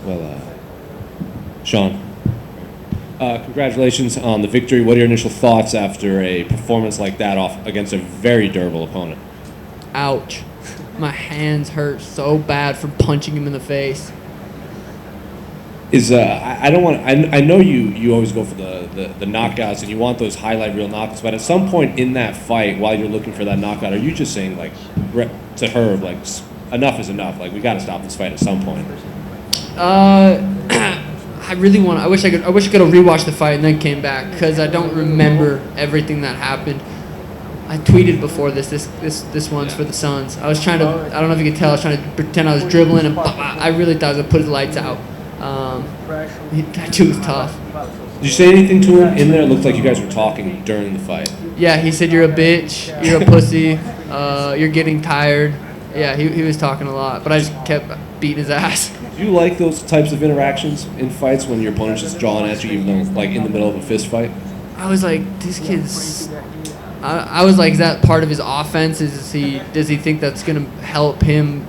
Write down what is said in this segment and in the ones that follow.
Well, Sean, congratulations on the victory. What are your initial thoughts after a performance like that off against a very durable opponent? Ouch. My hands hurt so bad from punching him in the face. I don't want. I know you always go for the knockouts and you want those highlight reel knockouts. But at some point in that fight, while you're looking for that knockout, are you just saying like to her like enough is enough? Like we got to stop this fight at some point. I really want. I wish I could have rewatched the fight and then came back because I don't remember everything that happened. I tweeted before this one's for the Suns. I was trying to. I don't know if you could tell. I was trying to pretend I was dribbling and I really thought I was gonna put his lights out. That dude was tough. Did you say anything to him in there? It looked like you guys were talking during the fight. Yeah, he said you're a bitch, you're a pussy, you're getting tired. Yeah, he was talking a lot, but I just kept beating his ass. Do you like those types of interactions in fights when your opponent's just jawing at you, even though like in the middle of a fist fight? I was like, this kid's. I was like, is that part of his offense? Does he think that's gonna help him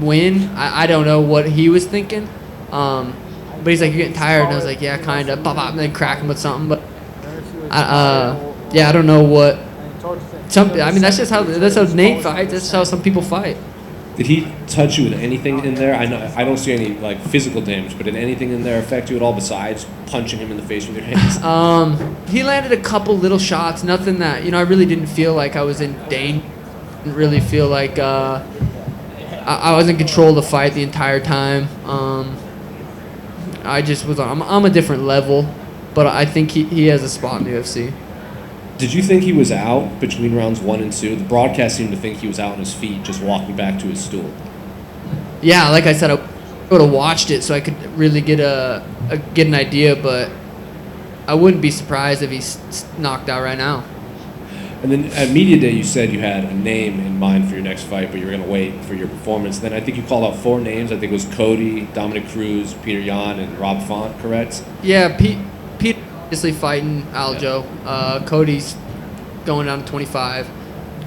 win? I don't know what he was thinking. But he's like, you're getting tired, and I was like, yeah, kind of. And then crack him with something, but yeah, I don't know what. I mean, that's how Nate fights. That's how some people fight. Did he touch you with anything in there? I don't see any like physical damage, but did anything in there affect you at all besides punching him in the face with your hands? He landed a couple little shots, nothing that I really didn't feel like I was in danger. Didn't really feel like I was in control of the fight the entire time. I just was I'm a different level, but I think he has a spot in the UFC. Did you think he was out between rounds 1 and 2? The broadcast seemed to think he was out on his feet, just walking back to his stool. Yeah, like I said, I would have watched it so I could really get an idea, but I wouldn't be surprised if he's knocked out right now. And then at Media Day, you said you had a name in mind for your next fight, but you were going to wait for your performance. Then I think you called out 4 names. I think it was Cody, Dominic Cruz, Peter Yan, and Rob Font, correct? Yeah, Pete obviously fighting Aljo. Cody's going down to 25.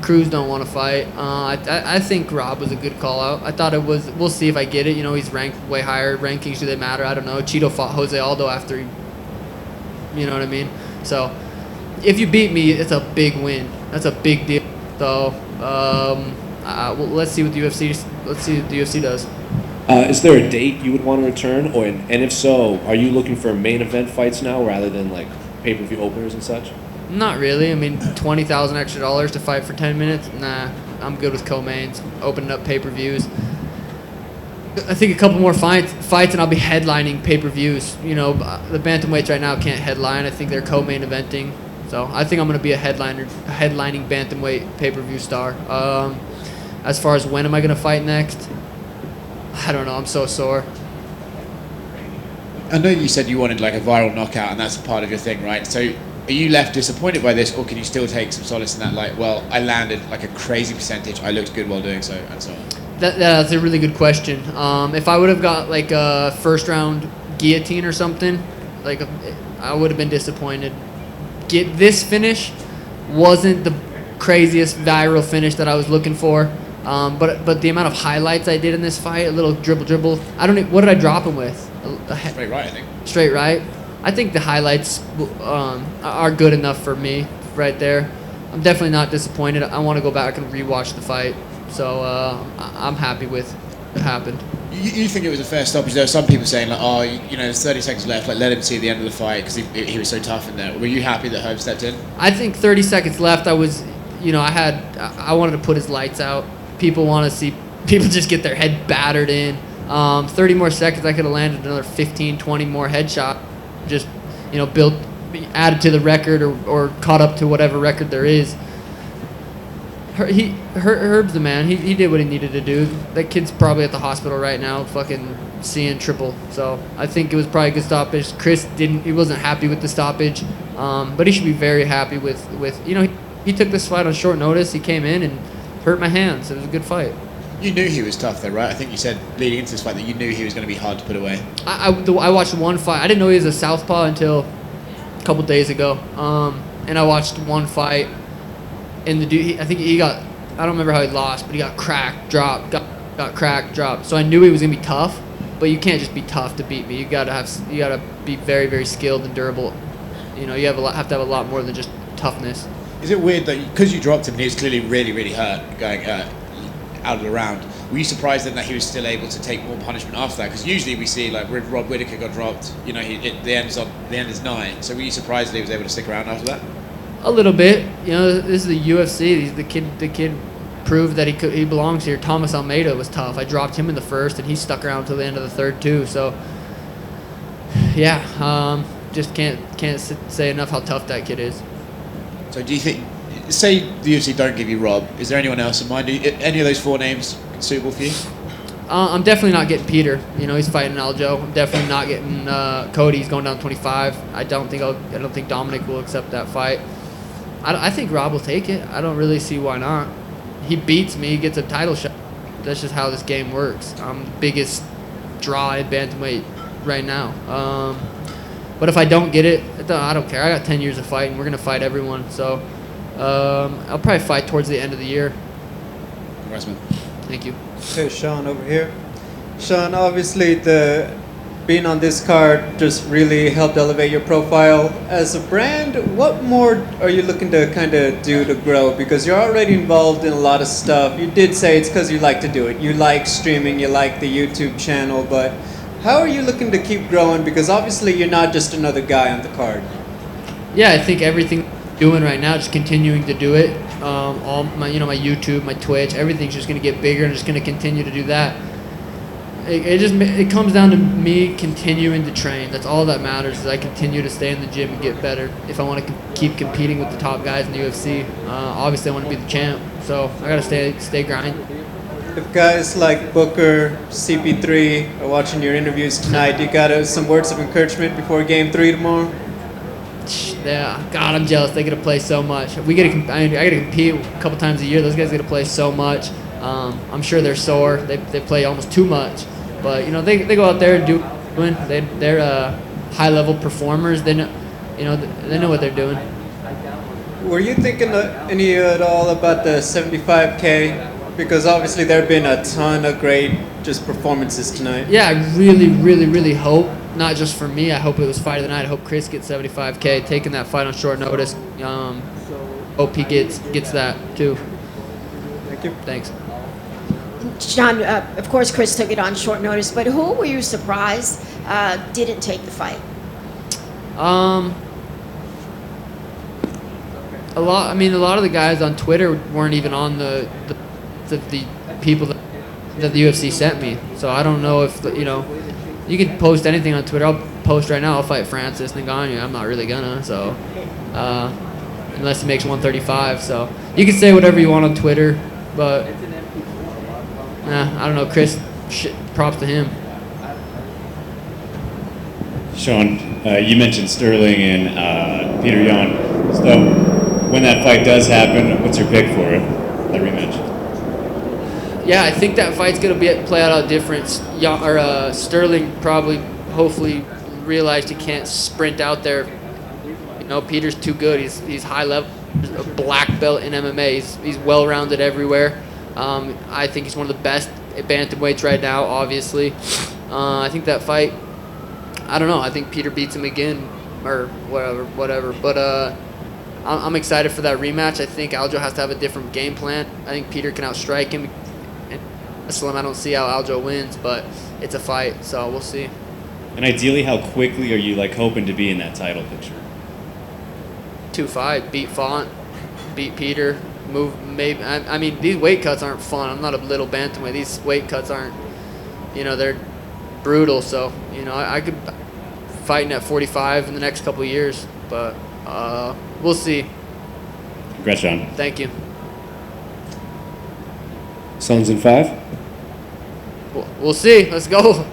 Cruz don't want to fight. I think Rob was a good call out. I thought it was. We'll see if I get it. He's ranked way higher. Rankings, do they matter? I don't know. Cheeto fought Jose Aldo after he. You know what I mean? So, if you beat me, it's a big win. That's a big deal. So, well, let's see what the UFC. Let's see what the UFC does. Is there a date you would want to return, and if so, are you looking for main event fights now rather than like pay-per-view openers and such? Not really. I mean, $20,000 extra to fight for 10 minutes. Nah, I'm good with co-mains. Opening up pay-per-views. I think a couple more fights, and I'll be headlining pay-per-views. The bantamweights right now can't headline. I think they're co-main eventing. So I think I'm going to be a headlining bantamweight pay-per-view star. As far as when am I going to fight next? I don't know. I'm so sore. I know you said you wanted like a viral knockout, and that's part of your thing, right? So are you left disappointed by this, or can you still take some solace in that? Like, well, I landed like a crazy percentage. I looked good while doing so, and so on. That's a really good question. If I would have got like a first round guillotine or something, I would have been disappointed. This finish wasn't the craziest viral finish that I was looking for. But the amount of highlights I did in this fight, a little dribble. What did I drop him with? Straight right, I think. Straight right. I think the highlights are good enough for me right there. I'm definitely not disappointed. I want to go back and rewatch the fight. So I'm happy with what happened. You think it was a fair stoppage? There are some people saying like, there's 30 seconds left. Like, let him see the end of the fight because he was so tough in there. Were you happy that Herb stepped in? I think 30 seconds left. I wanted to put his lights out. People just get their head battered in. 30 more seconds, I could have landed another 15, 20 more headshot. Just, added to the record or caught up to whatever record there is. Herb's the man. He did what he needed to do. That kid's probably at the hospital right now, fucking seeing triple. So I think it was probably a good stoppage. Kris he wasn't happy with the stoppage, but he should be very happy with he took this fight on short notice. He came in and hurt my hands. It was a good fight. You knew he was tough though, right? I think you said leading into this fight that you knew he was going to be hard to put away. I watched one fight. I didn't know he was a southpaw until a couple days ago. And I watched one fight. and the dude, I think he got, I don't remember how he lost, but he got cracked, dropped, got cracked, dropped. So I knew he was gonna be tough, but you can't just be tough to beat me. You gotta be very, very skilled and durable. You know, you have to have a lot more than just toughness. Is it weird that because you dropped him and he was clearly really, really hurt going out of the round, were you surprised then that he was still able to take more punishment after that? Because usually we see, like, when Rob Whittaker got dropped, you know, the end is 9. So were you surprised that he was able to stick around after that? A little bit. You know, this is the UFC. The kid proved that he belongs here. Thomas Almeida was tough. I dropped him in the first, and he stuck around till the end of the third too. So, yeah, just can't say enough how tough that kid is. So do you think, say the UFC don't give you Rob, is there anyone else in mind? Any of those 4 names suitable for you? I'm definitely not getting Peter. You know, he's fighting Aljo. I'm definitely not getting Cody. He's going down 25. I don't think Dominic will accept that fight. I think Rob will take it. I don't really see why not. He beats me, he gets a title shot. That's just how this game works. I'm the biggest draw in bantamweight right now. But if I don't get it, I don't care. I got 10 years of fighting. We're gonna fight everyone. So I'll probably fight towards the end of the year. Congrats, man. Thank you. Okay, Sean over here. Sean, obviously being on this card just really helped elevate your profile. As a brand, what more are you looking to kind of do to grow? Because you're already involved in a lot of stuff. You did say it's because you like to do it. You like streaming, you like the YouTube channel, but how are you looking to keep growing? Because obviously you're not just another guy on the card. Yeah, I think everything I'm doing right now, just continuing to do it. All my YouTube, my Twitch, everything's just gonna get bigger and just gonna continue to do that. It comes down to me continuing to train. That's all that matters. Is I continue to stay in the gym and get better. If I want to keep competing with the top guys in the UFC, obviously I want to be the champ. So I gotta stay grinding. If guys like Booker, CP3 are watching your interviews tonight, you got some words of encouragement before Game 3 tomorrow? Yeah, God, I'm jealous. They get to play so much. I gotta compete a couple times a year. Those guys get to play so much. I'm sure they're sore. They play almost too much. But you know, they go out there and do. They're high level performers. They know what they're doing. Were you thinking any at all about the 75K? Because obviously there have been a ton of great just performances tonight. Yeah, I really, really, really hope. Not just for me. I hope it was fight of the night. I hope Kris gets 75K. Taking that fight on short notice. Hope he gets that too. Thank you. Thanks. John, of course, Kris took it on short notice, but who were you surprised didn't take the fight? A lot of the guys on Twitter weren't even on the people that the UFC sent me. So I don't know if you can post anything on Twitter. I'll post right now. I'll fight Francis Ngannou. I'm not really gonna. So unless he makes 135, so you can say whatever you want on Twitter, but. I don't know, Kris. Props to him. Sean, you mentioned Sterling and Peter Yan. So, when that fight does happen, what's your pick for it? That rematch. Yeah, I think that fight's gonna play out different. Sterling probably, hopefully, realized he can't sprint out there. You know, Peter's too good. He's high level, a black belt in MMA. He's well rounded everywhere. I think he's one of the best bantamweights right now, obviously. I think that fight, I don't know. I think Peter beats him again or whatever. But I'm excited for that rematch. I think Aljo has to have a different game plan. I think Peter can outstrike him. And I don't see how Aljo wins, but it's a fight, so we'll see. And ideally, how quickly are you hoping to be in that title picture? 2-5, beat Font, beat Peter. Move maybe. I mean, these weight cuts aren't fun. I'm not a little bantamweight. These weight cuts aren't. They're brutal. So I could fighting at 45 in the next couple of years, but we'll see. Congrats, Sean. Thank you. Suns in 5. We'll see. Let's go.